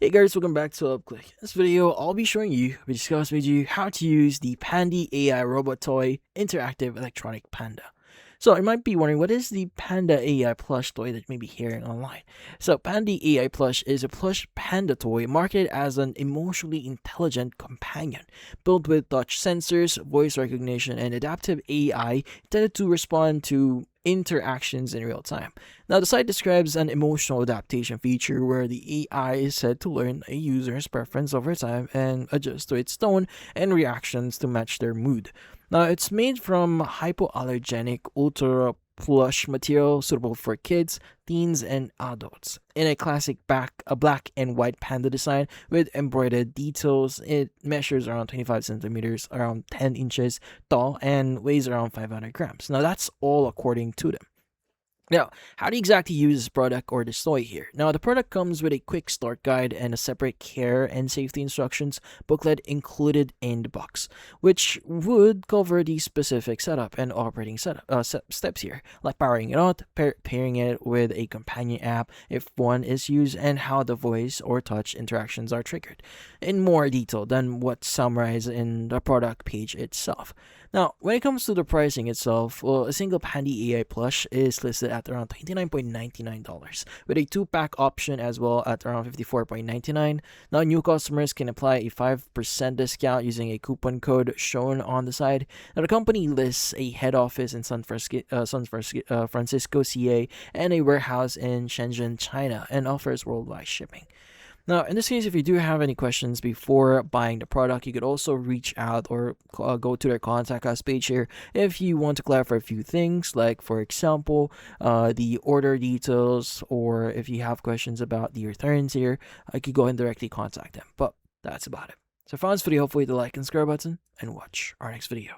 Hey guys, welcome back to UpClick. In this video, I'll be showing you, discuss with you how to use the Pandy AI Robot Toy interactive electronic panda. So you might be wondering, what is the Panda AI plush toy that you may be hearing online? So Pandy AI plush is a plush panda toy marketed as an emotionally intelligent companion, built with touch sensors, voice recognition, and adaptive AI intended to respond to interactions in real time. Now, the site describes an emotional adaptation feature where the AI is said to learn a user's preference over time and adjust to its tone and reactions to match their mood. Now, it's made from hypoallergenic ultra plush material suitable for kids, teens, and adults. In a black and white panda design with embroidered details, it measures around 25 centimeters, around 10 inches tall, and weighs around 500 grams. Now, that's all according to them. Now, how do you exactly use this product or this toy here? Now, the product comes with a quick start guide and a separate care and safety instructions booklet included in the box, which would cover the specific setup and operating steps here, like powering it on, pairing it with a companion app if one is used, and how the voice or touch interactions are triggered in more detail than what's summarized in the product page itself. Now, when it comes to the pricing itself, well, a single Pandy AI plush is listed at around $29.99, with a two-pack option as well at around $54.99. Now, new customers can apply a 5% discount using a coupon code shown on the side. Now, the company lists a head office in Francisco, CA, and a warehouse in Shenzhen, China, and offers worldwide shipping. Now, in this case, if you do have any questions before buying the product, you could also reach out or go to their contact us page here if you want to clarify a few things, like, for example, the order details, or if you have questions about the returns here, I could go and directly contact them. But that's about it. So, if you found this video, hopefully hit the like and subscribe button, and watch our next video.